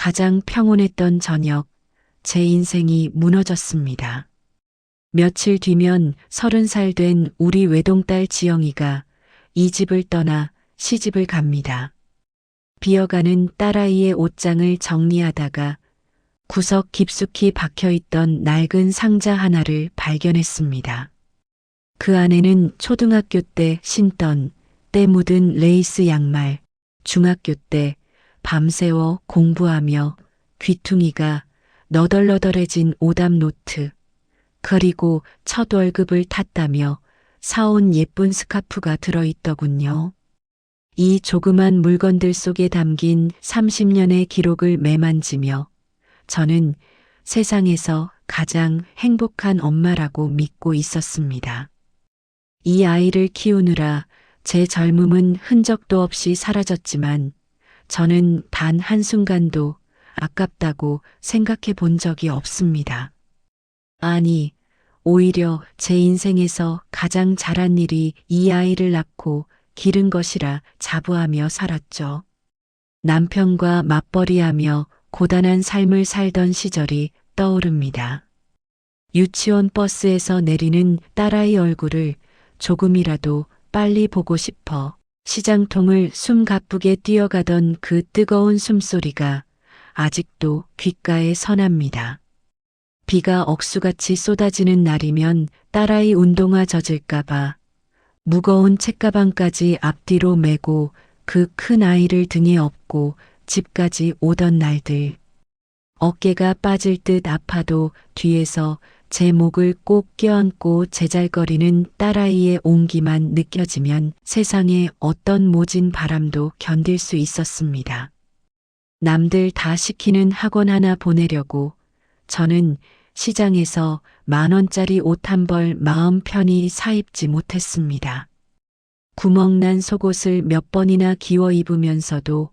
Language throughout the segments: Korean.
가장 평온했던 저녁, 제 인생이 무너졌습니다. 며칠 뒤면 30살 된 우리 외동딸 지영이가 이 집을 떠나 시집을 갑니다. 비어가는 딸아이의 옷장을 정리하다가 구석 깊숙이 박혀있던 낡은 상자 하나를 발견했습니다. 그 안에는 초등학교 때 신던 때 묻은 레이스 양말, 중학교 때 밤새워 공부하며 귀퉁이가 너덜너덜해진 오답 노트, 그리고 첫 월급을 탔다며 사온 예쁜 스카프가 들어있더군요. 이 조그만 물건들 속에 담긴 30년의 기록을 매만지며 저는 세상에서 가장 행복한 엄마라고 믿고 있었습니다. 이 아이를 키우느라 제 젊음은 흔적도 없이 사라졌지만 저는 단 한순간도 아깝다고 생각해 본 적이 없습니다. 아니, 오히려 제 인생에서 가장 잘한 일이 이 아이를 낳고 기른 것이라 자부하며 살았죠. 남편과 맞벌이하며 고단한 삶을 살던 시절이 떠오릅니다. 유치원 버스에서 내리는 딸아이 얼굴을 조금이라도 빨리 보고 싶어 시장통을 숨가쁘게 뛰어가던 그 뜨거운 숨소리가 아직도 귓가에 선합니다. 비가 억수같이 쏟아지는 날이면 딸아이 운동화 젖을까봐 무거운 책가방까지 앞뒤로 메고 그 큰 아이를 등에 업고 집까지 오던 날들. 어깨가 빠질 듯 아파도 뒤에서 제 목을 꼭 껴안고 제잘거리는 딸아이의 온기만 느껴지면 세상에 어떤 모진 바람도 견딜 수 있었습니다. 남들 다 시키는 학원 하나 보내려고 저는 시장에서 10,000원짜리 옷 한 벌 마음 편히 사입지 못했습니다. 구멍난 속옷을 몇 번이나 기워 입으면서도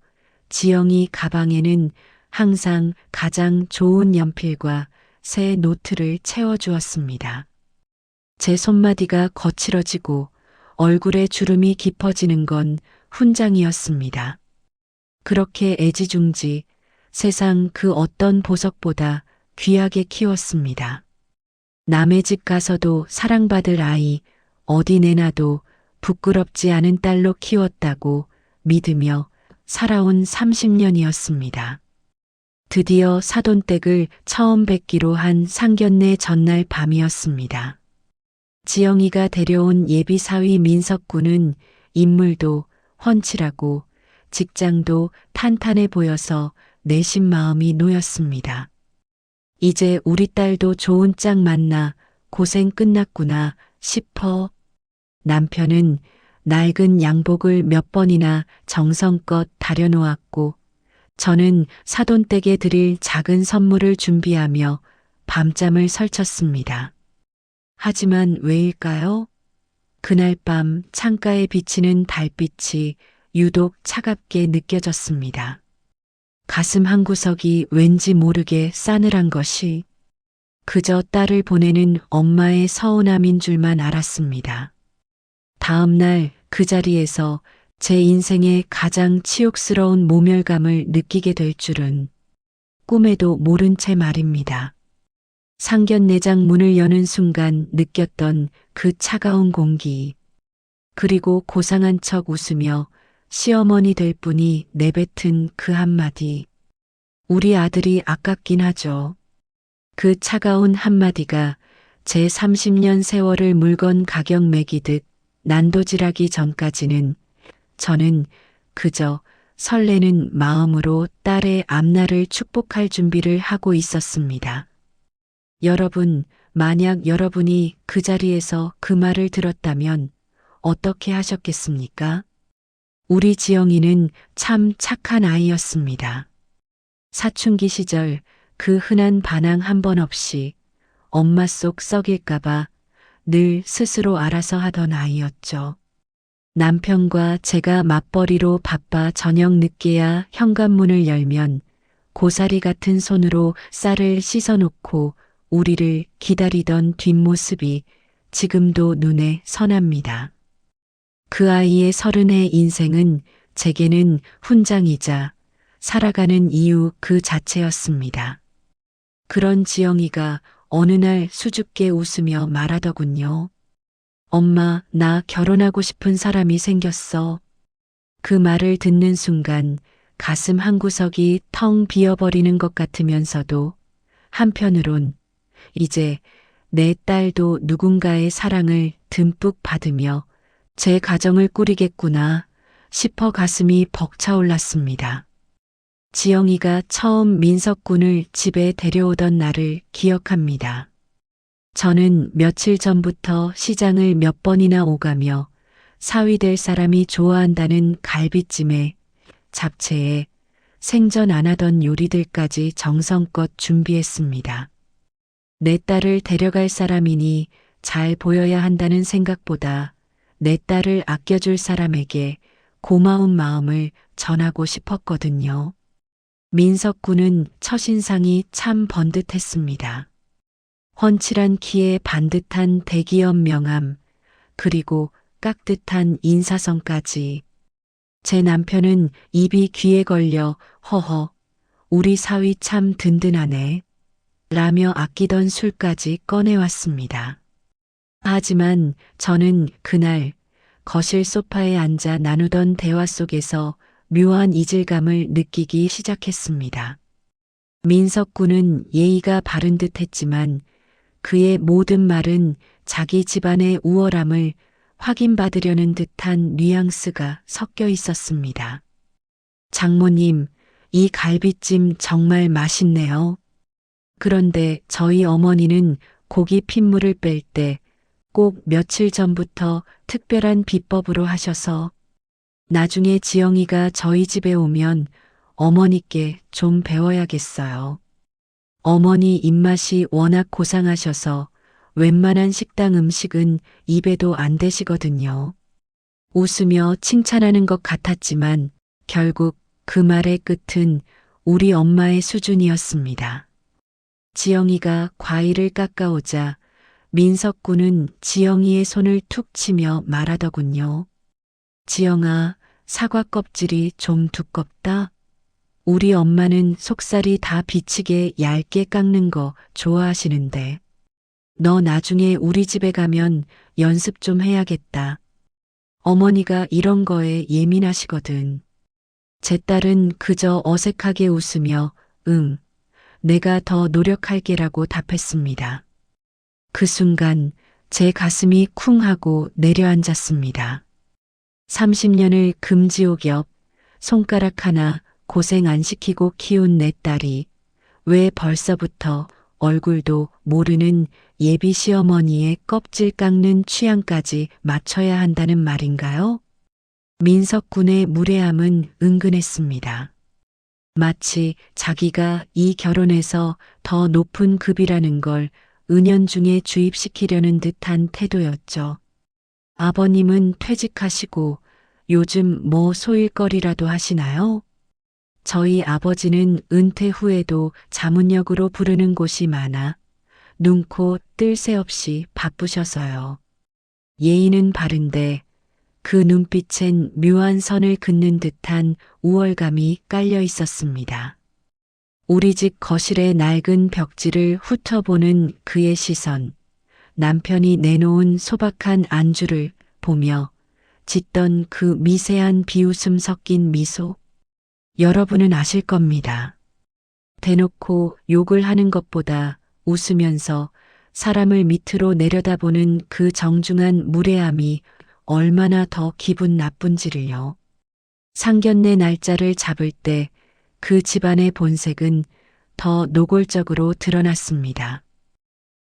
지영이 가방에는 항상 가장 좋은 연필과 새 노트를 채워주었습니다. 제 손마디가 거칠어지고 얼굴에 주름이 깊어지는 건 훈장이었습니다. 그렇게 애지중지 세상 그 어떤 보석보다 귀하게 키웠습니다. 남의 집 가서도 사랑받을 아이, 어디 내놔도 부끄럽지 않은 딸로 키웠다고 믿으며 살아온 30년이었습니다. 드디어 사돈댁을 처음 뵙기로 한 상견례 전날 밤이었습니다. 지영이가 데려온 예비사위 민석군은 인물도 훤칠하고 직장도 탄탄해 보여서 내심 마음이 놓였습니다. 이제 우리 딸도 좋은 짝 만나 고생 끝났구나 싶어. 남편은 낡은 양복을 몇 번이나 정성껏 다려놓았고 저는 사돈댁에 드릴 작은 선물을 준비하며 밤잠을 설쳤습니다. 하지만 왜일까요? 그날 밤 창가에 비치는 달빛이 유독 차갑게 느껴졌습니다. 가슴 한구석이 왠지 모르게 싸늘한 것이 그저 딸을 보내는 엄마의 서운함인 줄만 알았습니다. 다음 날 그 자리에서 제 인생의 가장 치욕스러운 모멸감을 느끼게 될 줄은 꿈에도 모른 채 말입니다. 상견례장 문을 여는 순간 느꼈던 그 차가운 공기, 그리고 고상한 척 웃으며 시어머니 될 분이 내뱉은 그 한마디. 우리 아들이 아깝긴 하죠. 그 차가운 한마디가 제 30년 세월을 물건 가격 매기듯 난도질하기 전까지는 저는 그저 설레는 마음으로 딸의 앞날을 축복할 준비를 하고 있었습니다. 여러분, 만약 여러분이 그 자리에서 그 말을 들었다면 어떻게 하셨겠습니까? 우리 지영이는 참 착한 아이였습니다. 사춘기 시절 그 흔한 반항 한 번 없이 엄마 속 썩일까봐 늘 스스로 알아서 하던 아이였죠. 남편과 제가 맞벌이로 바빠 저녁 늦게야 현관문을 열면 고사리 같은 손으로 쌀을 씻어놓고 우리를 기다리던 뒷모습이 지금도 눈에 선합니다. 그 아이의 30의 인생은 제게는 훈장이자 살아가는 이유 그 자체였습니다. 그런 지영이가 어느 날 수줍게 웃으며 말하더군요. 엄마, 나 결혼하고 싶은 사람이 생겼어. 그 말을 듣는 순간 가슴 한구석이 텅 비어버리는 것 같으면서도 한편으론 이제 내 딸도 누군가의 사랑을 듬뿍 받으며 제 가정을 꾸리겠구나 싶어 가슴이 벅차올랐습니다. 지영이가 처음 민석군을 집에 데려오던 날을 기억합니다. 저는 며칠 전부터 시장을 몇 번이나 오가며 사위될 사람이 좋아한다는 갈비찜에 잡채에 생전 안 하던 요리들까지 정성껏 준비했습니다. 내 딸을 데려갈 사람이니 잘 보여야 한다는 생각보다 내 딸을 아껴줄 사람에게 고마운 마음을 전하고 싶었거든요. 민석군은 첫인상이 참 번듯했습니다. 훤칠한 키에 반듯한 대기업 명함, 그리고 깍듯한 인사성까지. 제 남편은 입이 귀에 걸려 허허, 우리 사위 참 든든하네. 라며 아끼던 술까지 꺼내왔습니다. 하지만 저는 그날 거실 소파에 앉아 나누던 대화 속에서 묘한 이질감을 느끼기 시작했습니다. 민석군은 예의가 바른 듯 했지만 그의 모든 말은 자기 집안의 우월함을 확인받으려는 듯한 뉘앙스가 섞여 있었습니다. 장모님, 이 갈비찜 정말 맛있네요. 그런데 저희 어머니는 고기 핏물을 뺄 때 꼭 며칠 전부터 특별한 비법으로 하셔서 나중에 지영이가 저희 집에 오면 어머니께 좀 배워야겠어요. 어머니 입맛이 워낙 고상하셔서 웬만한 식당 음식은 입에도 안 대시거든요. 웃으며 칭찬하는 것 같았지만 결국 그 말의 끝은 우리 엄마의 수준이었습니다. 지영이가 과일을 깎아오자 민석군은 지영이의 손을 툭 치며 말하더군요. 지영아, 사과 껍질이 좀 두껍다. 우리 엄마는 속살이 다 비치게 얇게 깎는 거 좋아하시는데 너 나중에 우리 집에 가면 연습 좀 해야겠다. 어머니가 이런 거에 예민하시거든. 제 딸은 그저 어색하게 웃으며 응, 내가 더 노력할게라고 답했습니다. 그 순간 제 가슴이 쿵 하고 내려앉았습니다. 30년을 금지옥엽, 손가락 하나 고생 안 시키고 키운 내 딸이 왜 벌써부터 얼굴도 모르는 예비 시어머니의 껍질 깎는 취향까지 맞춰야 한다는 말인가요? 민석군의 무례함은 은근했습니다. 마치 자기가 이 결혼에서 더 높은 급이라는 걸 은연중에 주입시키려는 듯한 태도였죠. 아버님은 퇴직하시고 요즘 뭐 소일거리라도 하시나요? 저희 아버지는 은퇴 후에도 자문역으로 부르는 곳이 많아 눈코 뜰 새 없이 바쁘셔서요. 예의는 바른데 그 눈빛엔 묘한 선을 긋는 듯한 우월감이 깔려 있었습니다. 우리 집 거실의 낡은 벽지를 훑어보는 그의 시선, 남편이 내놓은 소박한 안주를 보며 짓던 그 미세한 비웃음 섞인 미소, 여러분은 아실 겁니다. 대놓고 욕을 하는 것보다 웃으면서 사람을 밑으로 내려다보는 그 정중한 무례함이 얼마나 더 기분 나쁜지를요. 상견례 날짜를 잡을 때 그 집안의 본색은 더 노골적으로 드러났습니다.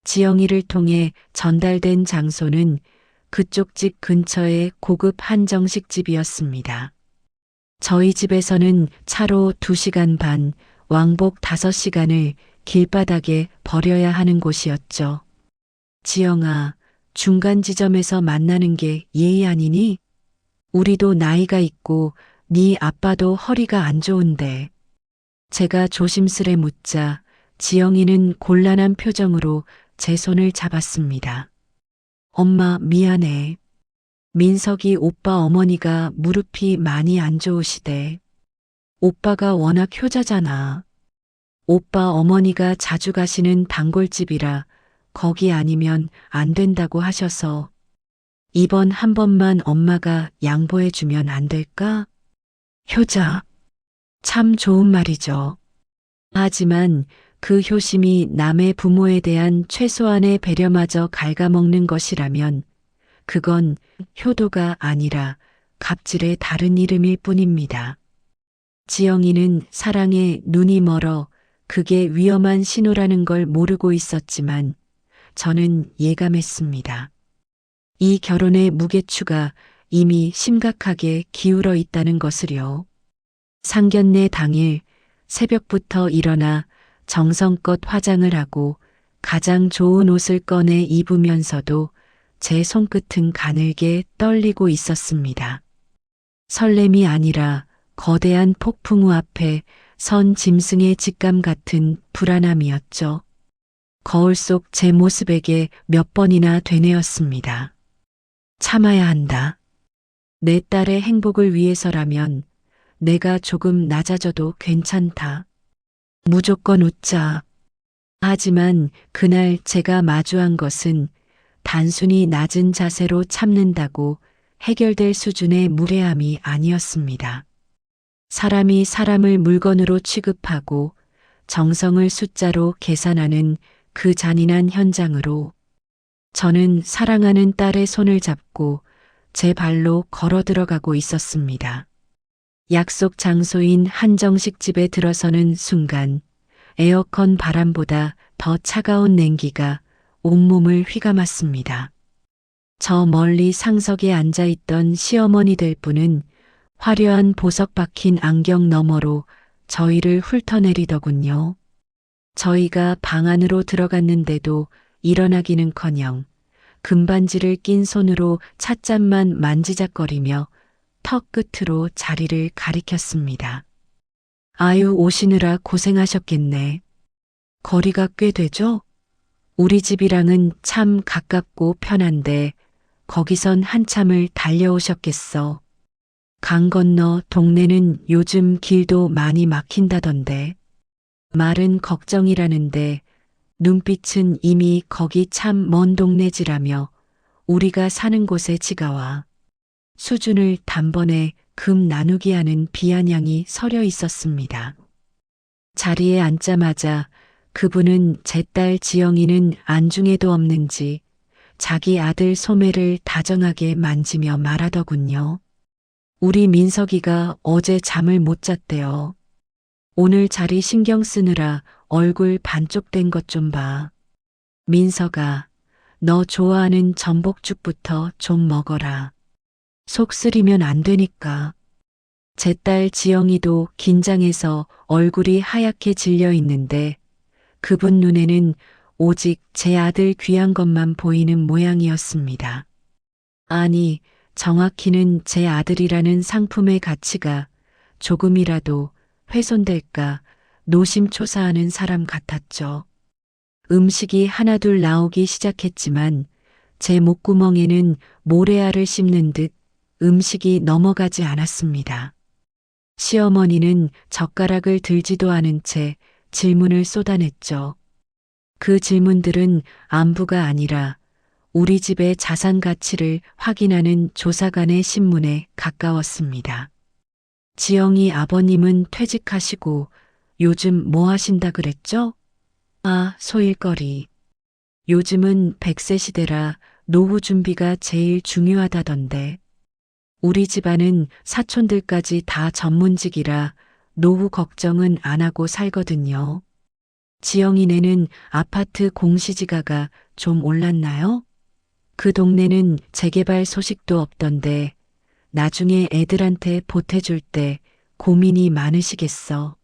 지영이를 통해 전달된 장소는 그쪽 집 근처의 고급 한정식 집이었습니다. 저희 집에서는 차로 2시간 반, 왕복 5시간을 길바닥에 버려야 하는 곳이었죠. 지영아, 중간 지점에서 만나는 게 예의 아니니? 우리도 나이가 있고 네 아빠도 허리가 안 좋은데. 제가 조심스레 묻자 지영이는 곤란한 표정으로 제 손을 잡았습니다. 엄마 미안해. 민석이 오빠 어머니가 무릎이 많이 안 좋으시대. 오빠가 워낙 효자잖아. 오빠 어머니가 자주 가시는 단골집이라 거기 아니면 안 된다고 하셔서 이번 한 번만 엄마가 양보해 주면 안 될까? 효자. 참 좋은 말이죠. 하지만 그 효심이 남의 부모에 대한 최소한의 배려마저 갉아먹는 것이라면 그건 효도가 아니라 갑질의 다른 이름일 뿐입니다. 지영이는 사랑에 눈이 멀어 그게 위험한 신호라는 걸 모르고 있었지만 저는 예감했습니다. 이 결혼의 무게추가 이미 심각하게 기울어 있다는 것을요. 상견례 당일 새벽부터 일어나 정성껏 화장을 하고 가장 좋은 옷을 꺼내 입으면서도 제 손끝은 가늘게 떨리고 있었습니다. 설렘이 아니라 거대한 폭풍우 앞에 선 짐승의 직감 같은 불안함이었죠. 거울 속 제 모습에게 몇 번이나 되뇌었습니다. 참아야 한다. 내 딸의 행복을 위해서라면 내가 조금 낮아져도 괜찮다. 무조건 웃자. 하지만 그날 제가 마주한 것은 단순히 낮은 자세로 참는다고 해결될 수준의 무례함이 아니었습니다. 사람이 사람을 물건으로 취급하고 정성을 숫자로 계산하는 그 잔인한 현장으로 저는 사랑하는 딸의 손을 잡고 제 발로 걸어 들어가고 있었습니다. 약속 장소인 한정식 집에 들어서는 순간 에어컨 바람보다 더 차가운 냉기가 온몸을 휘감았습니다. 저 멀리 상석에 앉아있던 시어머니들 분은 화려한 보석 박힌 안경 너머로 저희를 훑어내리더군요. 저희가 방 안으로 들어갔는데도 일어나기는커녕 금반지를 낀 손으로 찻잔만 만지작거리며 턱 끝으로 자리를 가리켰습니다. 아유, 오시느라 고생하셨겠네. 거리가 꽤 되죠? 우리 집이랑은 참 가깝고 편한데 거기선 한참을 달려오셨겠어. 강 건너 동네는 요즘 길도 많이 막힌다던데. 말은 걱정이라는데 눈빛은 이미 거기 참 먼 동네지라며 우리가 사는 곳에 지가와 수준을 단번에 금 나누기 하는 비아냥이 서려 있었습니다. 자리에 앉자마자 그분은 제 딸 지영이는 안중에도 없는지 자기 아들 소매를 다정하게 만지며 말하더군요. 우리 민석이가 어제 잠을 못 잤대요. 오늘 자리 신경 쓰느라 얼굴 반쪽된 것 좀 봐. 민석아, 너 좋아하는 전복죽부터 좀 먹어라. 속 쓰리면 안 되니까. 제 딸 지영이도 긴장해서 얼굴이 하얗게 질려 있는데 그분 눈에는 오직 제 아들 귀한 것만 보이는 모양이었습니다. 아니, 정확히는 제 아들이라는 상품의 가치가 조금이라도 훼손될까 노심초사하는 사람 같았죠. 음식이 하나둘 나오기 시작했지만 제 목구멍에는 모래알을 씹는 듯 음식이 넘어가지 않았습니다. 시어머니는 젓가락을 들지도 않은 채 질문을 쏟아냈죠. 그 질문들은 안부가 아니라 우리 집의 자산 가치를 확인하는 조사관의 신문에 가까웠습니다. 지영이 아버님은 퇴직하시고 요즘 뭐 하신다 그랬죠? 아, 소일거리. 요즘은 100세 시대라 노후 준비가 제일 중요하다던데. 우리 집안은 사촌들까지 다 전문직이라 노후 걱정은 안 하고 살거든요. 지영이네는 아파트 공시지가가 좀 올랐나요? 그 동네는 재개발 소식도 없던데 나중에 애들한테 보태줄 때 고민이 많으시겠어.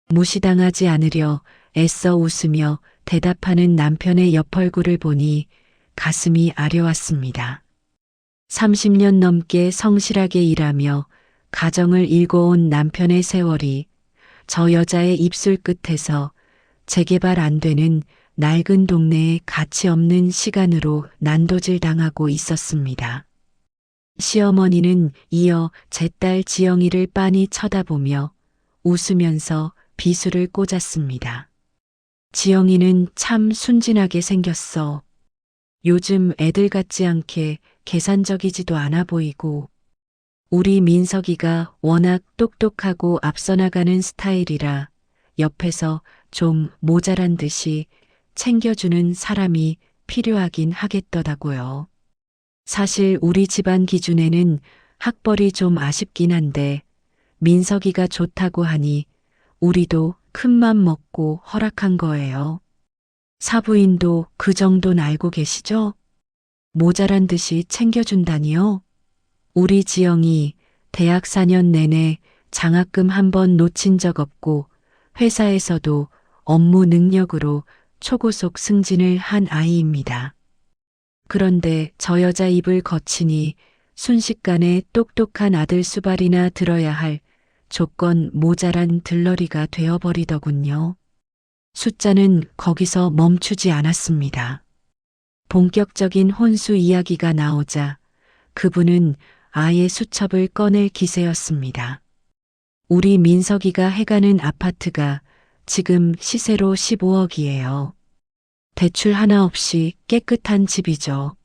무시당하지 않으려 애써 웃으며 대답하는 남편의 옆얼굴을 보니 가슴이 아려왔습니다. 30년 넘게 성실하게 일하며 가정을 일궈온 남편의 세월이 저 여자의 입술 끝에서 재개발 안 되는 낡은 동네에 가치 없는 시간으로 난도질 당하고 있었습니다. 시어머니는 이어 제 딸 지영이를 빤히 쳐다보며 웃으면서 비수를 꽂았습니다. 지영이는 참 순진하게 생겼어. 요즘 애들 같지 않게 계산적이지도 않아 보이고, 우리 민석이가 워낙 똑똑하고 앞서 나가는 스타일이라 옆에서 좀 모자란 듯이 챙겨주는 사람이 필요하긴 하겠더라고요. 사실 우리 집안 기준에는 학벌이 좀 아쉽긴 한데 민석이가 좋다고 하니 우리도 큰맘 먹고 허락한 거예요. 사부인도 그 정도는 알고 계시죠? 모자란 듯이 챙겨준다니요? 우리 지영이 대학 4년 내내 장학금 한 번 놓친 적 없고 회사에서도 업무 능력으로 초고속 승진을 한 아이입니다. 그런데 저 여자 입을 거치니 순식간에 똑똑한 아들 수발이나 들어야 할 조건 모자란 들러리가 되어버리더군요. 숫자는 거기서 멈추지 않았습니다. 본격적인 혼수 이야기가 나오자 그분은 아예 수첩을 꺼낼 기세였습니다. 우리 민석이가 해가는 아파트가 지금 시세로 15억이에요. 대출 하나 없이 깨끗한 집이죠.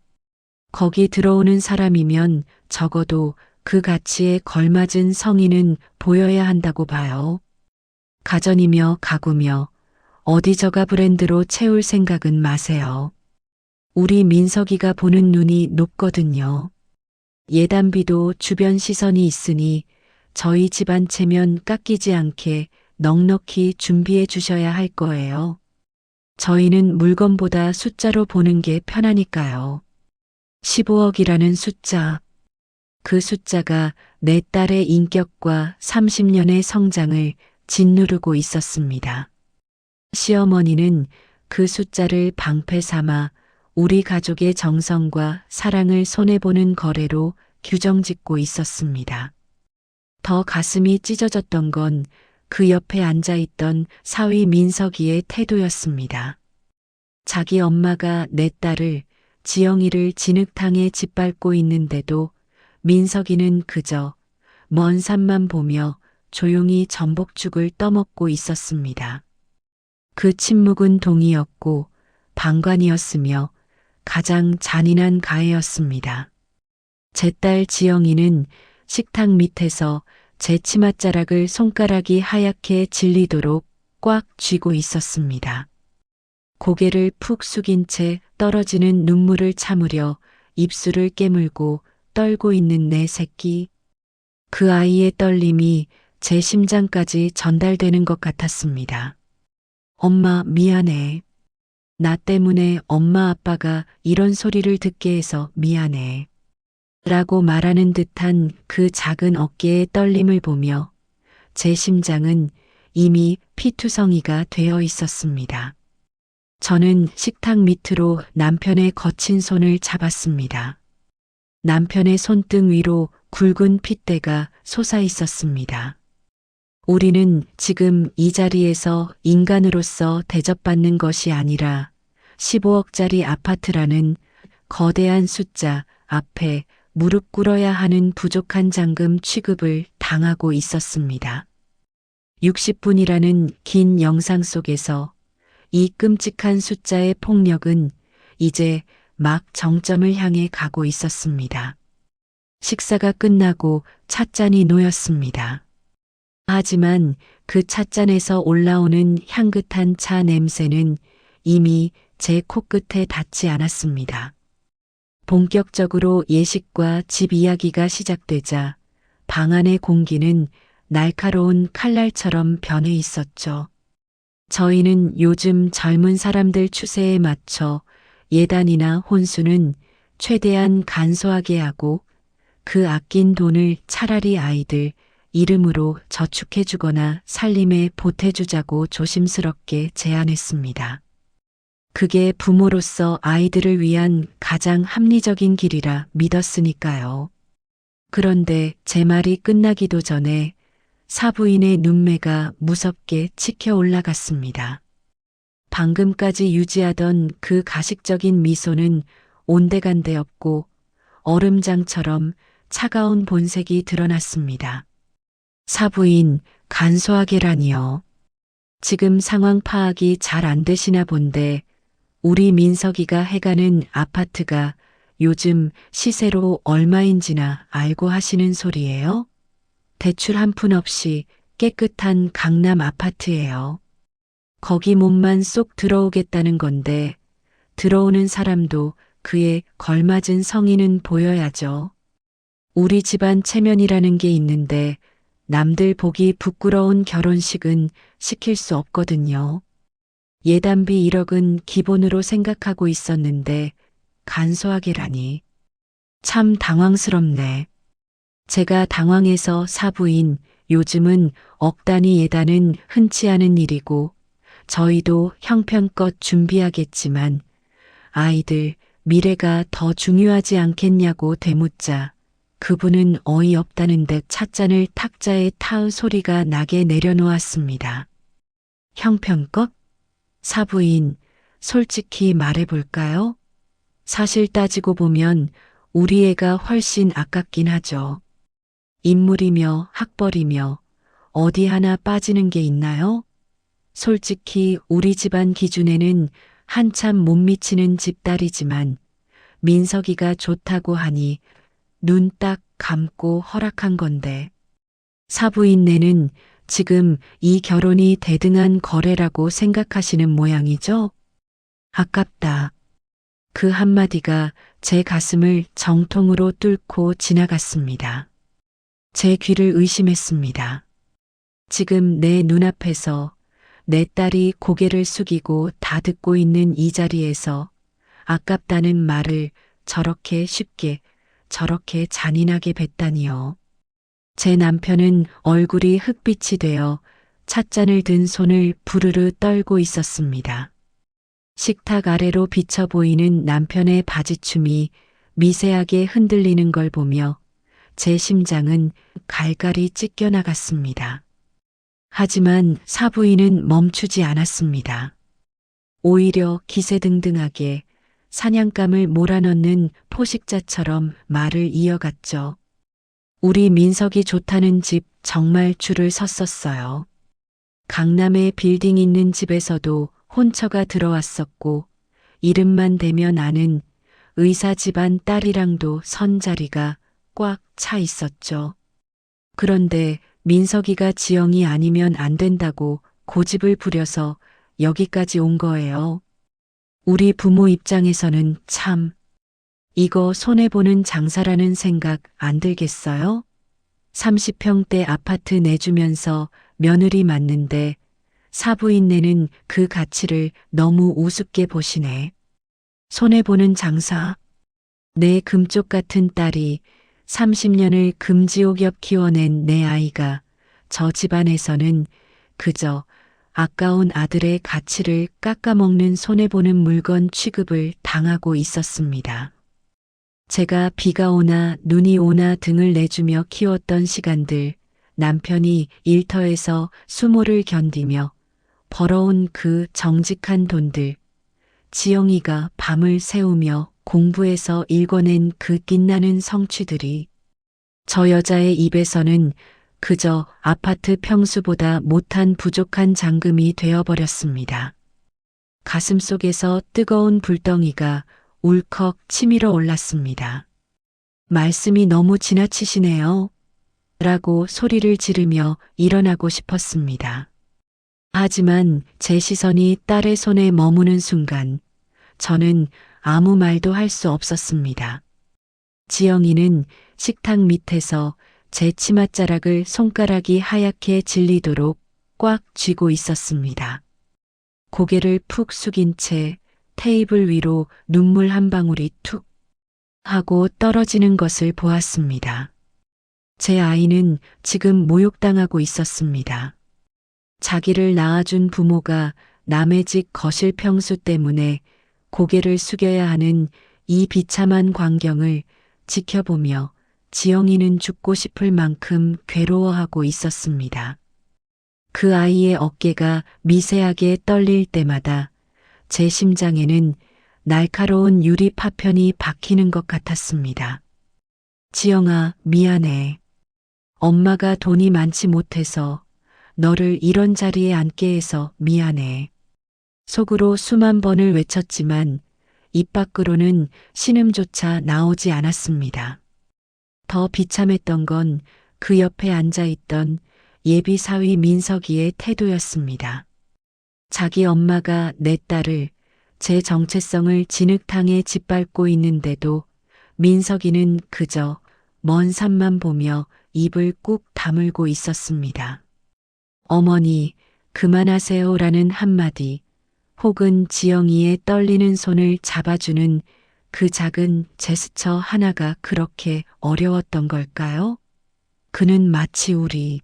거기 들어오는 사람이면 적어도 그 가치에 걸맞은 성의는 보여야 한다고 봐요. 가전이며 가구며 어디 저가 브랜드로 채울 생각은 마세요. 우리 민석이가 보는 눈이 높거든요. 예단비도 주변 시선이 있으니 저희 집안 체면 깎이지 않게 넉넉히 준비해 주셔야 할 거예요. 저희는 물건보다 숫자로 보는 게 편하니까요. 15억이라는 숫자. 그 숫자가 내 딸의 인격과 30년의 성장을 짓누르고 있었습니다. 시어머니는 그 숫자를 방패 삼아 우리 가족의 정성과 사랑을 손해보는 거래로 규정짓고 있었습니다. 더 가슴이 찢어졌던 건 그 옆에 앉아있던 사위 민석이의 태도였습니다. 자기 엄마가 내 딸을 지영이를 진흙탕에 짓밟고 있는데도 민석이는 그저 먼 산만 보며 조용히 전복죽을 떠먹고 있었습니다. 그 침묵은 동의였고 방관이었으며 가장 잔인한 가해였습니다. 제 딸 지영이는 식탁 밑에서 제 치맛자락을 손가락이 하얗게 질리도록 꽉 쥐고 있었습니다. 고개를 푹 숙인 채 떨어지는 눈물을 참으려 입술을 깨물고 떨고 있는 내 새끼. 그 아이의 떨림이 제 심장까지 전달되는 것 같았습니다. 엄마 미안해. 나 때문에 엄마 아빠가 이런 소리를 듣게 해서 미안해. 라고 말하는 듯한 그 작은 어깨의 떨림을 보며 제 심장은 이미 피투성이가 되어 있었습니다. 저는 식탁 밑으로 남편의 거친 손을 잡았습니다. 남편의 손등 위로 굵은 핏대가 솟아 있었습니다. 우리는 지금 이 자리에서 인간으로서 대접받는 것이 아니라 15억짜리 아파트라는 거대한 숫자 앞에 무릎 꿇어야 하는 부족한 잔금 취급을 당하고 있었습니다. 60분이라는 긴 영상 속에서 이 끔찍한 숫자의 폭력은 이제 막 정점을 향해 가고 있었습니다. 식사가 끝나고 찻잔이 놓였습니다. 하지만 그 찻잔에서 올라오는 향긋한 차 냄새는 이미 제 코끝에 닿지 않았습니다. 본격적으로 예식과 집 이야기가 시작되자 방 안의 공기는 날카로운 칼날처럼 변해 있었죠. 저희는 요즘 젊은 사람들 추세에 맞춰 예단이나 혼수는 최대한 간소하게 하고 그 아낀 돈을 차라리 아이들 이름으로 저축해주거나 살림에 보태주자고 조심스럽게 제안했습니다. 그게 부모로서 아이들을 위한 가장 합리적인 길이라 믿었으니까요. 그런데 제 말이 끝나기도 전에 사부인의 눈매가 무섭게 치켜 올라갔습니다. 방금까지 유지하던 그 가식적인 미소는 온데간데 없고 얼음장처럼 차가운 본색이 드러났습니다. 사부인, 간소하게라니요. 지금 상황 파악이 잘 안 되시나 본데 우리 민석이가 해가는 아파트가 요즘 시세로 얼마인지나 알고 하시는 소리예요? 대출 한 푼 없이 깨끗한 강남 아파트예요. 거기 몸만 쏙 들어오겠다는 건데 들어오는 사람도 그에 걸맞은 성의는 보여야죠. 우리 집안 체면이라는 게 있는데 남들 보기 부끄러운 결혼식은 시킬 수 없거든요. 예단비 1억은 기본으로 생각하고 있었는데 간소하게라니. 참 당황스럽네. 제가 당황해서 사부인 요즘은 억 단위 예단은 흔치 않은 일이고 저희도 형편껏 준비하겠지만 아이들 미래가 더 중요하지 않겠냐고 되묻자 그분은 어이없다는 듯 찻잔을 탁자에 타의 소리가 나게 내려놓았습니다. 형편껏? 사부인, 솔직히 말해볼까요? 사실 따지고 보면 우리 애가 훨씬 아깝긴 하죠. 인물이며 학벌이며 어디 하나 빠지는 게 있나요? 솔직히 우리 집안 기준에는 한참 못 미치는 집딸이지만 민석이가 좋다고 하니 눈 딱 감고 허락한 건데 사부인네는 지금 이 결혼이 대등한 거래라고 생각하시는 모양이죠? 아깝다. 그 한마디가 제 가슴을 정통으로 뚫고 지나갔습니다. 제 귀를 의심했습니다. 지금 내 눈앞에서 내 딸이 고개를 숙이고 다 듣고 있는 이 자리에서 아깝다는 말을 저렇게 쉽게 저렇게 잔인하게 뱉다니요. 제 남편은 얼굴이 흑빛이 되어 찻잔을 든 손을 부르르 떨고 있었습니다. 식탁 아래로 비쳐 보이는 남편의 바지춤이 미세하게 흔들리는 걸 보며 제 심장은 갈갈이 찢겨나갔습니다. 하지만 사부인은 멈추지 않았습니다. 오히려 기세등등하게 사냥감을 몰아넣는 포식자처럼 말을 이어갔죠. 우리 민석이 좋다는 집 정말 줄을 섰었어요. 강남에 빌딩 있는 집에서도 혼처가 들어왔었고 이름만 대면 아는 의사 집안 딸이랑도 선 자리가 꽉 차 있었죠. 그런데 민석이가 지영이 아니면 안 된다고 고집을 부려서 여기까지 온 거예요. 우리 부모 입장에서는 참 이거 손해보는 장사라는 생각 안 들겠어요? 30평대 아파트 내주면서 며느리 맞는데 사부인네는 그 가치를 너무 우습게 보시네. 손해보는 장사. 내 금쪽 같은 딸이 30년을 금지옥엽 키워낸 내 아이가 저 집안에서는 그저 아까운 아들의 가치를 깎아먹는 손해보는 물건 취급을 당하고 있었습니다. 제가 비가 오나 눈이 오나 등을 내주며 키웠던 시간들, 남편이 일터에서 수모를 견디며 벌어온 그 정직한 돈들, 지영이가 밤을 새우며 공부해서 읽어낸 그 빛나는 성취들이 저 여자의 입에서는 그저 아파트 평수보다 못한 부족한 잔금이 되어버렸습니다. 가슴속에서 뜨거운 불덩이가 울컥 치밀어 올랐습니다. 말씀이 너무 지나치시네요. 라고 소리를 지르며 일어나고 싶었습니다. 하지만 제 시선이 딸의 손에 머무는 순간 저는 아무 말도 할 수 없었습니다. 지영이는 식탁 밑에서 제 치맛자락을 손가락이 하얗게 질리도록 꽉 쥐고 있었습니다. 고개를 푹 숙인 채 테이블 위로 눈물 한 방울이 툭 하고 떨어지는 것을 보았습니다. 제 아이는 지금 모욕당하고 있었습니다. 자기를 낳아준 부모가 남의 집 거실 평수 때문에 고개를 숙여야 하는 이 비참한 광경을 지켜보며 지영이는 죽고 싶을 만큼 괴로워하고 있었습니다. 그 아이의 어깨가 미세하게 떨릴 때마다 제 심장에는 날카로운 유리 파편이 박히는 것 같았습니다. 지영아, 미안해. 엄마가 돈이 많지 못해서 너를 이런 자리에 앉게 해서 미안해. 속으로 수만 번을 외쳤지만 입 밖으로는 신음조차 나오지 않았습니다. 더 비참했던 건 그 옆에 앉아있던 예비 사위 민석이의 태도였습니다. 자기 엄마가 내 딸을 제 정체성을 진흙탕에 짓밟고 있는데도 민석이는 그저 먼 산만 보며 입을 꾹 다물고 있었습니다. 어머니, 그만하세요라는 한마디, 혹은 지영이의 떨리는 손을 잡아주는 그 작은 제스처 하나가 그렇게 어려웠던 걸까요? 그는 마치 우리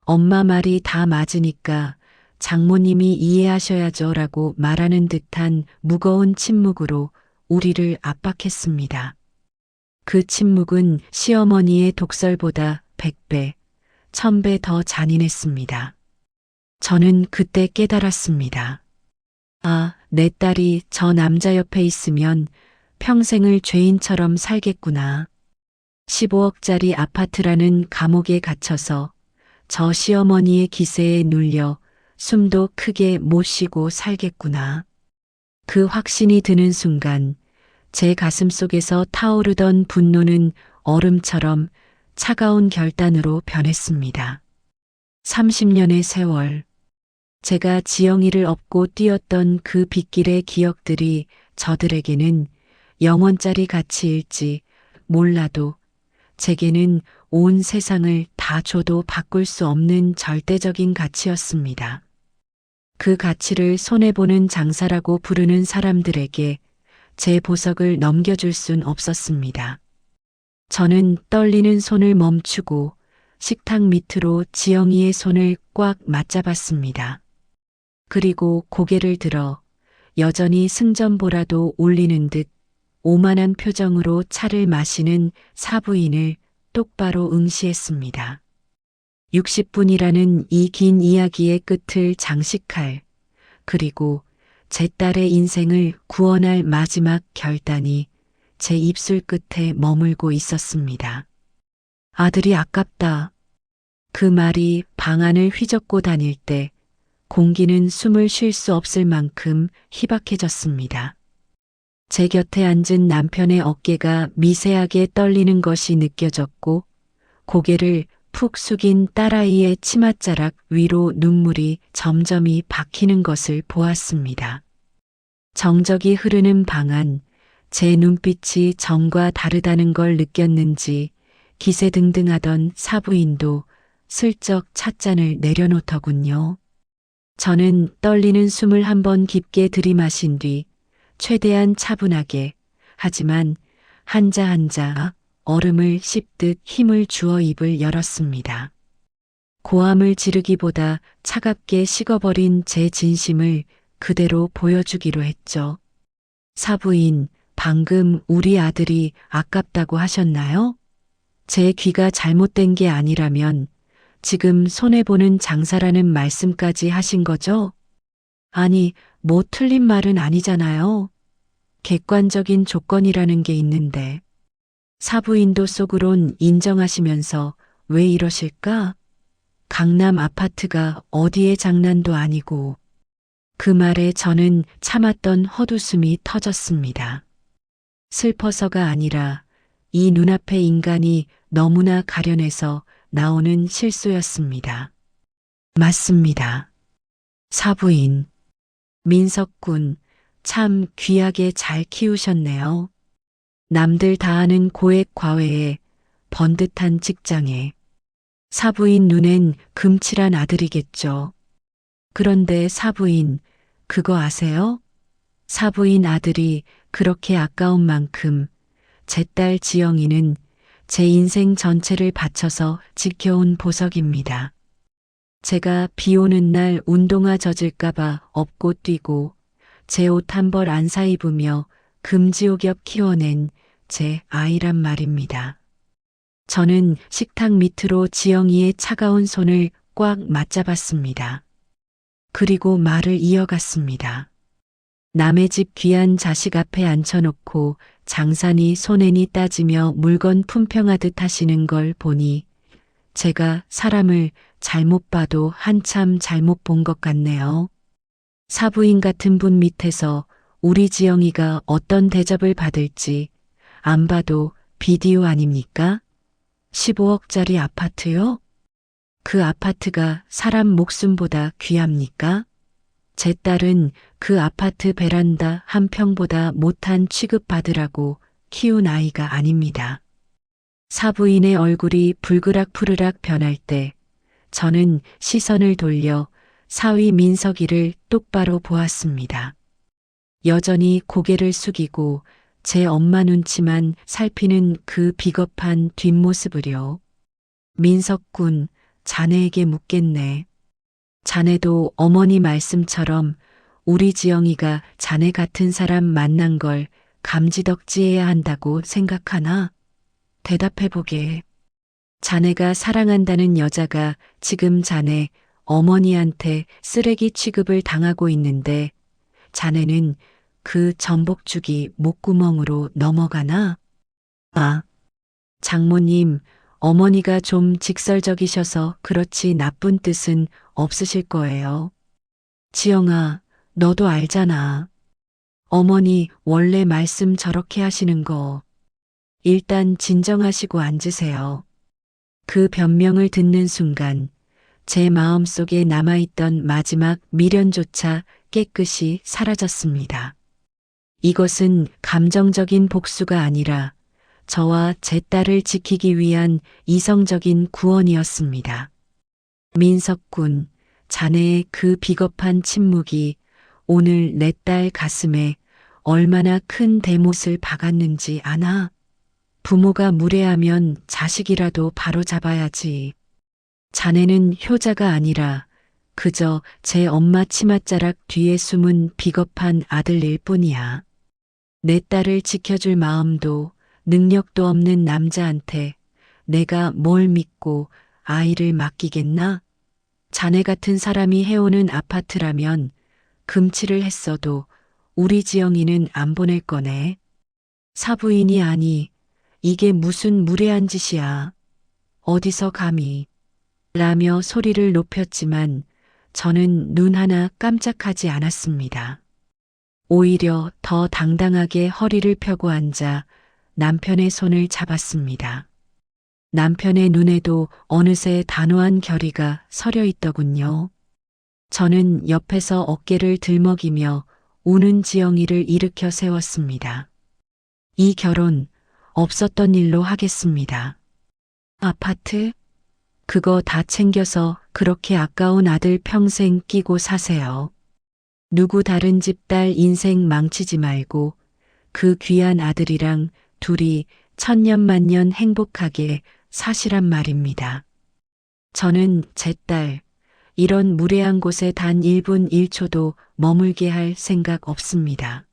엄마 말이 다 맞으니까 장모님이 이해하셔야죠라고 말하는 듯한 무거운 침묵으로 우리를 압박했습니다. 그 침묵은 시어머니의 독설보다 100배, 1000배 더 잔인했습니다. 저는 그때 깨달았습니다. 아, 내 딸이 저 남자 옆에 있으면 평생을 죄인처럼 살겠구나. 15억짜리 아파트라는 감옥에 갇혀서 저 시어머니의 기세에 눌려 숨도 크게 못 쉬고 살겠구나. 그 확신이 드는 순간 제 가슴 속에서 타오르던 분노는 얼음처럼 차가운 결단으로 변했습니다. 30년의 세월. 제가 지영이를 업고 뛰었던 그 빗길의 기억들이 저들에게는 영원짜리 가치일지 몰라도 제게는 온 세상을 다 줘도 바꿀 수 없는 절대적인 가치였습니다. 그 가치를 손해보는 장사라고 부르는 사람들에게 제 보석을 넘겨줄 순 없었습니다. 저는 떨리는 손을 멈추고 식탁 밑으로 지영이의 손을 꽉 맞잡았습니다. 그리고 고개를 들어 여전히 승전보라도 울리는 듯 오만한 표정으로 차를 마시는 사부인을 똑바로 응시했습니다. 60분이라는 이 긴 이야기의 끝을 장식할, 그리고 제 딸의 인생을 구원할 마지막 결단이 제 입술 끝에 머물고 있었습니다. 아들이 아깝다. 그 말이 방 안을 휘젓고 다닐 때 공기는 숨을 쉴 수 없을 만큼 희박해졌습니다. 제 곁에 앉은 남편의 어깨가 미세하게 떨리는 것이 느껴졌고 고개를 푹 숙인 딸아이의 치맛자락 위로 눈물이 점점이 박히는 것을 보았습니다. 정적이 흐르는 방 안, 제 눈빛이 전과 다르다는 걸 느꼈는지 기세등등하던 사부인도 슬쩍 찻잔을 내려놓더군요. 저는 떨리는 숨을 한번 깊게 들이마신 뒤 최대한 차분하게, 하지만 한자 한자 얼음을 씹듯 힘을 주어 입을 열었습니다. 고함을 지르기보다 차갑게 식어버린 제 진심을 그대로 보여주기로 했죠. 사부인, 방금 우리 아들이 아깝다고 하셨나요? 제 귀가 잘못된 게 아니라면 지금 손해보는 장사라는 말씀까지 하신 거죠? 아니, 뭐 틀린 말은 아니잖아요. 객관적인 조건이라는 게 있는데. 사부인도 속으론 인정하시면서 왜 이러실까? 강남 아파트가 어디의 장난도 아니고. 그 말에 저는 참았던 헛웃음이 터졌습니다. 슬퍼서가 아니라 이 눈앞의 인간이 너무나 가련해서 나오는 실수였습니다. 맞습니다. 사부인. 민석군, 참 귀하게 잘 키우셨네요. 남들 다 아는 고액 과외에 번듯한 직장에. 사부인 눈엔 금칠한 아들이겠죠. 그런데 사부인, 그거 아세요? 사부인 아들이 그렇게 아까운 만큼 제 딸 지영이는 제 인생 전체를 바쳐서 지켜온 보석입니다. 제가 비 오는 날 운동화 젖을까봐 업고 뛰고 제 옷 한 벌 안 사입으며 금지옥엽 키워낸 제 아이란 말입니다. 저는 식탁 밑으로 지영이의 차가운 손을 꽉 맞잡았습니다. 그리고 말을 이어갔습니다. 남의 집 귀한 자식 앞에 앉혀놓고 장사니 손해니 따지며 물건 품평하듯 하시는 걸 보니 제가 사람을 잘못 봐도 한참 잘못 본 것 같네요. 사부인 같은 분 밑에서 우리 지영이가 어떤 대접을 받을지 안 봐도 비디오 아닙니까? 15억짜리 아파트요? 그 아파트가 사람 목숨보다 귀합니까? 제 딸은 그 아파트 베란다 한 평보다 못한 취급받으라고 키운 아이가 아닙니다. 사부인의 얼굴이 불그락푸르락 변할 때 저는 시선을 돌려 사위 민석이를 똑바로 보았습니다. 여전히 고개를 숙이고 제 엄마 눈치만 살피는 그 비겁한 뒷모습을요. 민석군, 자네에게 묻겠네. 자네도 어머니 말씀처럼 우리 지영이가 자네 같은 사람 만난 걸 감지덕지해야 한다고 생각하나? 대답해보게. 자네가 사랑한다는 여자가 지금 자네 어머니한테 쓰레기 취급을 당하고 있는데 자네는 그 전복죽이 목구멍으로 넘어가나? 아, 장모님, 어머니가 좀 직설적이셔서 그렇지 나쁜 뜻은 없으실 거예요. 지영아, 너도 알잖아. 어머니 원래 말씀 저렇게 하시는 거. 일단 진정하시고 앉으세요. 그 변명을 듣는 순간 제 마음속에 남아있던 마지막 미련조차 깨끗이 사라졌습니다. 이것은 감정적인 복수가 아니라 저와 제 딸을 지키기 위한 이성적인 구원이었습니다. 민석군, 자네의 그 비겁한 침묵이 오늘 내 딸 가슴에 얼마나 큰 대못을 박았는지 아나? 부모가 무례하면 자식이라도 바로잡아야지. 자네는 효자가 아니라 그저 제 엄마 치맛자락 뒤에 숨은 비겁한 아들일 뿐이야. 내 딸을 지켜줄 마음도 능력도 없는 남자한테 내가 뭘 믿고 아이를 맡기겠나? 자네 같은 사람이 해오는 아파트라면 금치를 했어도 우리 지영이는 안 보낼 거네. 사부인이 아니, 이게 무슨 무례한 짓이야. 어디서 감히. 라며 소리를 높였지만 저는 눈 하나 깜짝하지 않았습니다. 오히려 더 당당하게 허리를 펴고 앉아 남편의 손을 잡았습니다. 남편의 눈에도 어느새 단호한 결의가 서려 있더군요. 저는 옆에서 어깨를 들먹이며 우는 지영이를 일으켜 세웠습니다. 이 결혼 없었던 일로 하겠습니다. 아파트? 그거 다 챙겨서 그렇게 아까운 아들 평생 끼고 사세요. 누구 다른 집 딸 인생 망치지 말고 그 귀한 아들이랑 둘이 천년만년 행복하게 사시란 말입니다. 저는 제 딸, 이런 무례한 곳에 단 1분 1초도 머물게 할 생각 없습니다.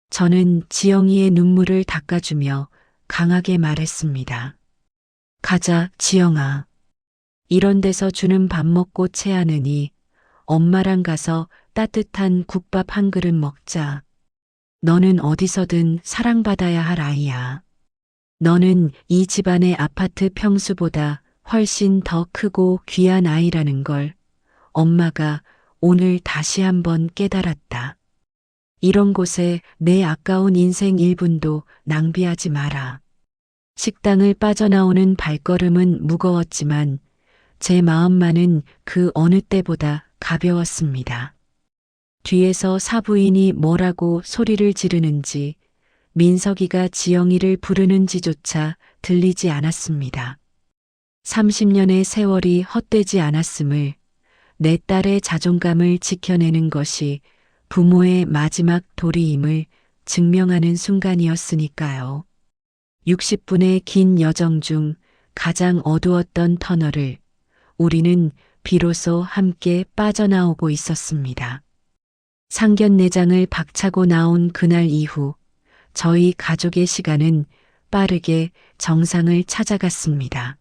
저는 지영이의 눈물을 닦아주며 강하게 말했습니다. 가자, 지영아. 이런 데서 주는 밥 먹고 체하느니 엄마랑 가서 따뜻한 국밥 한 그릇 먹자. 너는 어디서든 사랑받아야 할 아이야. 너는 이 집안의 아파트 평수보다 훨씬 더 크고 귀한 아이라는 걸 엄마가 오늘 다시 한번 깨달았다. 이런 곳에 내 아까운 인생 1분도 낭비하지 마라. 식당을 빠져나오는 발걸음은 무거웠지만 제 마음만은 그 어느 때보다 가벼웠습니다. 뒤에서 사부인이 뭐라고 소리를 지르는지 민석이가 지영이를 부르는지조차 들리지 않았습니다. 30년의 세월이 헛되지 않았음을, 내 딸의 자존감을 지켜내는 것이 부모의 마지막 도리임을 증명하는 순간이었으니까요. 60분의 긴 여정 중 가장 어두웠던 터널을 우리는 비로소 함께 빠져나오고 있었습니다. 상견례장을 박차고 나온 그날 이후 저희 가족의 시간은 빠르게 정상을 찾아갔습니다.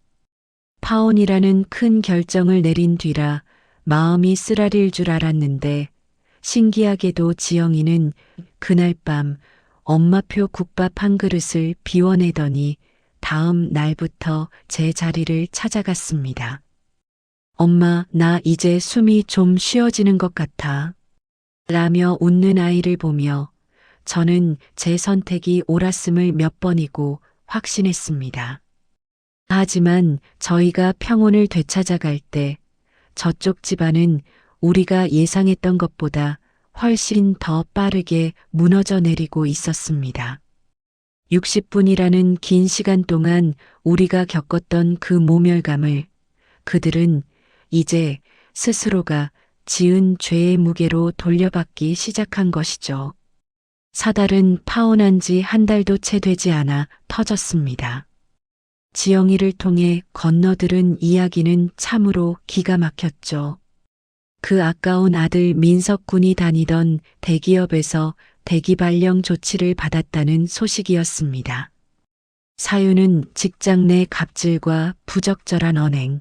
파혼이라는 큰 결정을 내린 뒤라 마음이 쓰라릴 줄 알았는데 신기하게도 지영이는 그날 밤 엄마표 국밥 한 그릇을 비워내더니 다음 날부터 제 자리를 찾아갔습니다. 엄마, 나 이제 숨이 좀 쉬어지는 것 같아. 라며 웃는 아이를 보며 저는 제 선택이 옳았음을 몇 번이고 확신했습니다. 하지만 저희가 평온을 되찾아갈 때 저쪽 집안은 우리가 예상했던 것보다 훨씬 더 빠르게 무너져 내리고 있었습니다. 60분이라는 긴 시간 동안 우리가 겪었던 그 모멸감을 그들은 이제 스스로가 지은 죄의 무게로 돌려받기 시작한 것이죠. 사달은 파혼한 지 한 달도 채 되지 않아 터졌습니다. 지영이를 통해 건너들은 이야기는 참으로 기가 막혔죠. 그 아까운 아들 민석 군이 다니던 대기업에서 대기 발령 조치를 받았다는 소식이었습니다. 사유는 직장 내 갑질과 부적절한 언행.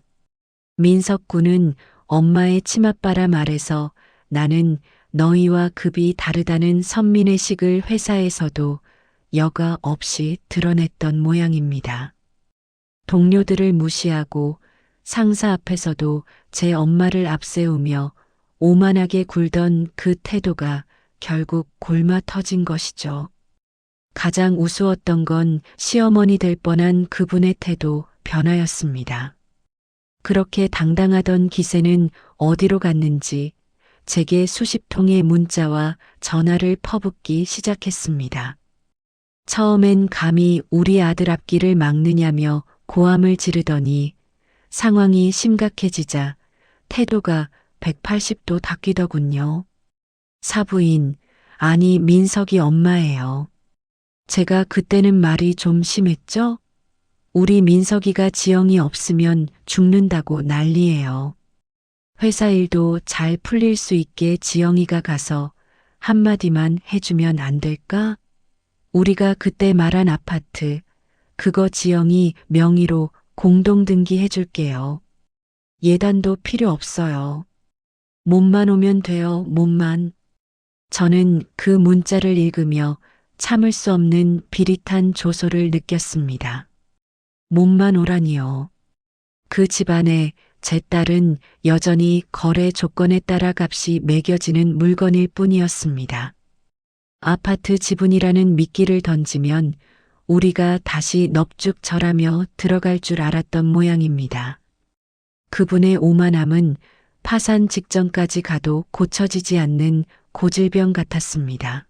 민석 군은 엄마의 치맛바람 아래서 나는 너희와 급이 다르다는 선민의식을 회사에서도 여과 없이 드러냈던 모양입니다. 동료들을 무시하고 상사 앞에서도 제 엄마를 앞세우며 오만하게 굴던 그 태도가 결국 골마 터진 것이죠. 가장 우스웠던 건 시어머니 될 뻔한 그분의 태도 변화였습니다. 그렇게 당당하던 기세는 어디로 갔는지 제게 수십 통의 문자와 전화를 퍼붓기 시작했습니다. 처음엔 감히 우리 아들 앞길을 막느냐며 고함을 지르더니 상황이 심각해지자 태도가 180도 바뀌더군요. 사부인, 아니 민석이 엄마예요. 제가 그때는 말이 좀 심했죠? 우리 민석이가 지영이 없으면 죽는다고 난리예요. 회사 일도 잘 풀릴 수 있게 지영이가 가서 한마디만 해주면 안 될까? 우리가 그때 말한 아파트, 그거 지영이 명의로 공동등기 해줄게요. 예단도 필요 없어요. 몸만 오면 돼요, 몸만. 저는 그 문자를 읽으며 참을 수 없는 비릿한 조소를 느꼈습니다. 몸만 오라니요. 그 집안에 제 딸은 여전히 거래 조건에 따라 값이 매겨지는 물건일 뿐이었습니다. 아파트 지분이라는 미끼를 던지면 우리가 다시 넙죽절하며 들어갈 줄 알았던 모양입니다. 그분의 오만함은 파산 직전까지 가도 고쳐지지 않는 고질병 같았습니다.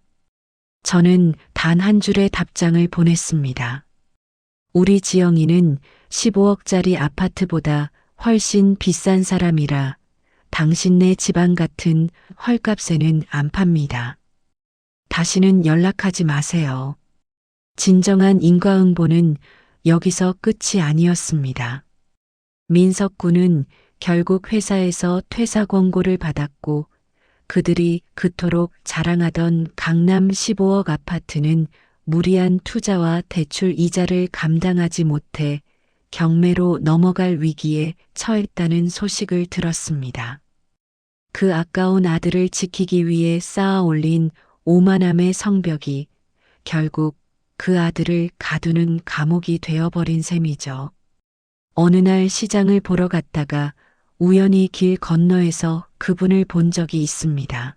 저는 단 한 줄의 답장을 보냈습니다. 우리 지영이는 15억짜리 아파트보다 훨씬 비싼 사람이라 당신네 집안 같은 헐값에는 안 팝니다. 다시는 연락하지 마세요. 진정한 인과응보는 여기서 끝이 아니었습니다. 민석 군은 결국 회사에서 퇴사 권고를 받았고 그들이 그토록 자랑하던 강남 15억 아파트는 무리한 투자와 대출 이자를 감당하지 못해 경매로 넘어갈 위기에 처했다는 소식을 들었습니다. 그 아까운 아들을 지키기 위해 쌓아 올린 오만함의 성벽이 결국 그 아들을 가두는 감옥이 되어버린 셈이죠. 어느 날 시장을 보러 갔다가 우연히 길 건너에서 그분을 본 적이 있습니다.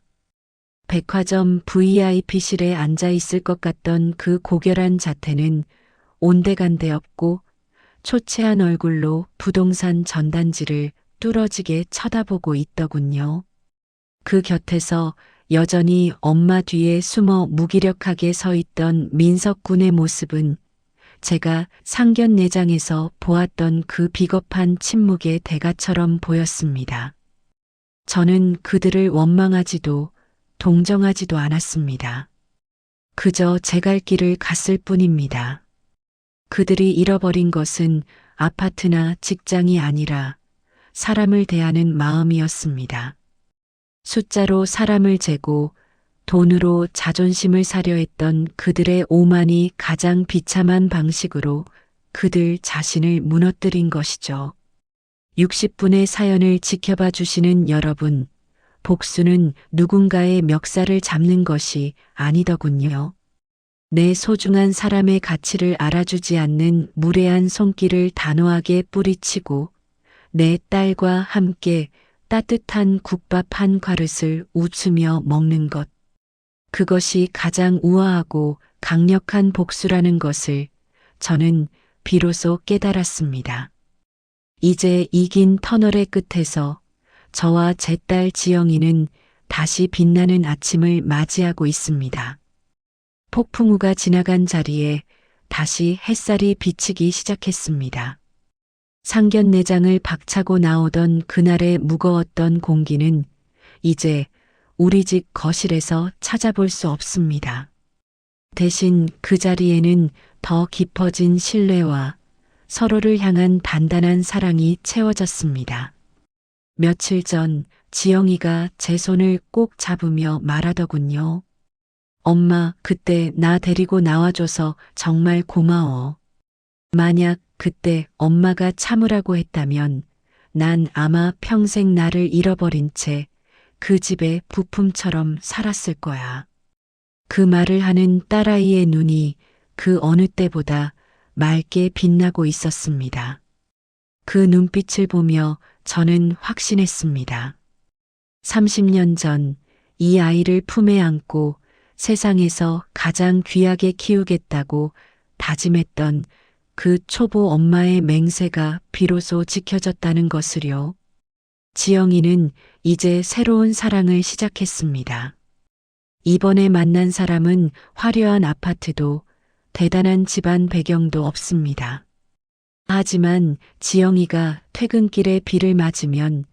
백화점 VIP실에 앉아 있을 것 같던 그 고결한 자태는 온데간데 없고 초췌한 얼굴로 부동산 전단지를 뚫어지게 쳐다보고 있더군요. 그 곁에서 여전히 엄마 뒤에 숨어 무기력하게 서 있던 민석 군의 모습은 제가 상견례장에서 보았던 그 비겁한 침묵의 대가처럼 보였습니다. 저는 그들을 원망하지도 동정하지도 않았습니다. 그저 제 갈 길을 갔을 뿐입니다. 그들이 잃어버린 것은 아파트나 직장이 아니라 사람을 대하는 마음이었습니다. 숫자로 사람을 재고 돈으로 자존심을 사려 했던 그들의 오만이 가장 비참한 방식으로 그들 자신을 무너뜨린 것이죠. 60분의 사연을 지켜봐 주시는 여러분, 복수는 누군가의 멱살을 잡는 것이 아니더군요. 내 소중한 사람의 가치를 알아주지 않는 무례한 손길을 단호하게 뿌리치고 내 딸과 함께 따뜻한 국밥 한 그릇을 웃으며 먹는 것. 그것이 가장 우아하고 강력한 복수라는 것을 저는 비로소 깨달았습니다. 이제 이긴 터널의 끝에서 저와 제 딸 지영이는 다시 빛나는 아침을 맞이하고 있습니다. 폭풍우가 지나간 자리에 다시 햇살이 비치기 시작했습니다. 상견례장을 박차고 나오던 그날의 무거웠던 공기는 이제 우리 집 거실에서 찾아볼 수 없습니다. 대신 그 자리에는 더 깊어진 신뢰와 서로를 향한 단단한 사랑이 채워졌습니다. 며칠 전 지영이가 제 손을 꼭 잡으며 말하더군요. 엄마, 그때 나 데리고 나와줘서 정말 고마워. 만약 그때 엄마가 참으라고 했다면 난 아마 평생 나를 잃어버린 채 그 집의 부품처럼 살았을 거야. 그 말을 하는 딸아이의 눈이 그 어느 때보다 맑게 빛나고 있었습니다. 그 눈빛을 보며 저는 확신했습니다. 30년 전 이 아이를 품에 안고 세상에서 가장 귀하게 키우겠다고 다짐했던 그 초보 엄마의 맹세가 비로소 지켜졌다는 것을요. 지영이는 이제 새로운 사랑을 시작했습니다. 이번에 만난 사람은 화려한 아파트도 대단한 집안 배경도 없습니다. 하지만 지영이가 퇴근길에 비를 맞으면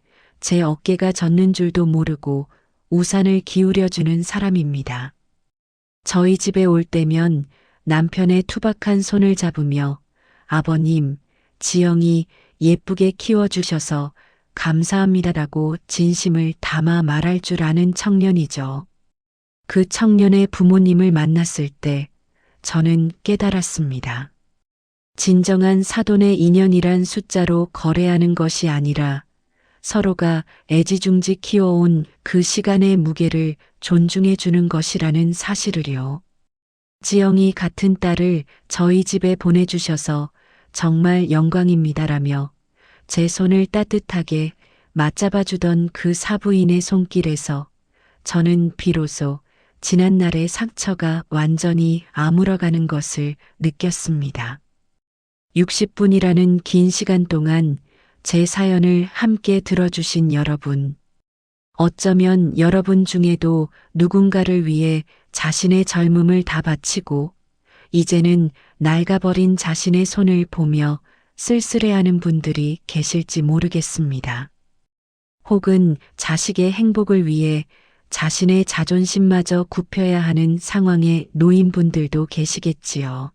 제 어깨가 젖는 줄도 모르고 우산을 기울여주는 사람입니다. 저희 집에 올 때면 남편의 투박한 손을 잡으며 아버님, 지영이 예쁘게 키워주셔서 감사합니다라고 진심을 담아 말할 줄 아는 청년이죠. 그 청년의 부모님을 만났을 때 저는 깨달았습니다. 진정한 사돈의 인연이란 숫자로 거래하는 것이 아니라 서로가 애지중지 키워온 그 시간의 무게를 존중해 주는 것이라는 사실을요. 지영이 같은 딸을 저희 집에 보내주셔서 정말 영광입니다라며 제 손을 따뜻하게 맞잡아 주던 그 사부인의 손길에서 저는 비로소 지난날의 상처가 완전히 아물어가는 것을 느꼈습니다. 60분이라는 긴 시간 동안 제 사연을 함께 들어주신 여러분. 어쩌면 여러분 중에도 누군가를 위해 자신의 젊음을 다 바치고 이제는 낡아버린 자신의 손을 보며 쓸쓸해하는 분들이 계실지 모르겠습니다. 혹은 자식의 행복을 위해 자신의 자존심마저 굽혀야 하는 상황에 놓인 분들도 계시겠지요.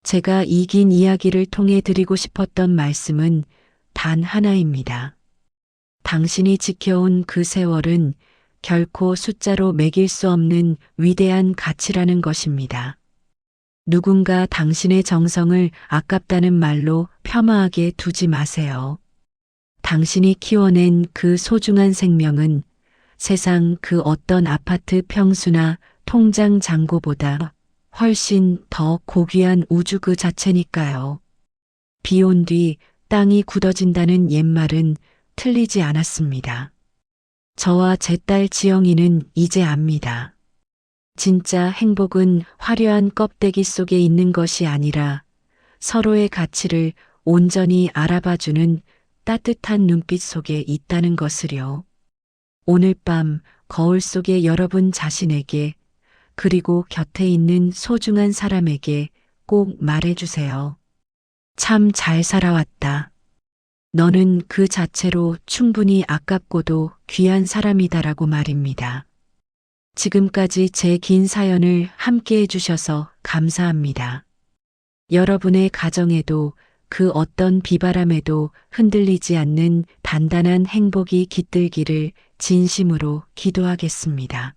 제가 이 긴 이야기를 통해 드리고 싶었던 말씀은 단 하나입니다. 당신이 지켜온 그 세월은 결코 숫자로 매길 수 없는 위대한 가치라는 것입니다. 누군가 당신의 정성을 아깝다는 말로 폄하하게 두지 마세요. 당신이 키워낸 그 소중한 생명은 세상 그 어떤 아파트 평수나 통장 잔고보다 훨씬 더 고귀한 우주 그 자체니까요. 비 온 뒤 땅이 굳어진다는 옛말은 틀리지 않았습니다. 저와 제 딸 지영이는 이제 압니다. 진짜 행복은 화려한 껍데기 속에 있는 것이 아니라 서로의 가치를 온전히 알아봐주는 따뜻한 눈빛 속에 있다는 것을요. 오늘 밤 거울 속에 여러분 자신에게 그리고 곁에 있는 소중한 사람에게 꼭 말해주세요. 참 잘 살아왔다. 너는 그 자체로 충분히 아깝고도 귀한 사람이다라고 말입니다. 지금까지 제 긴 사연을 함께 해주셔서 감사합니다. 여러분의 가정에도 그 어떤 비바람에도 흔들리지 않는 단단한 행복이 깃들기를 진심으로 기도하겠습니다.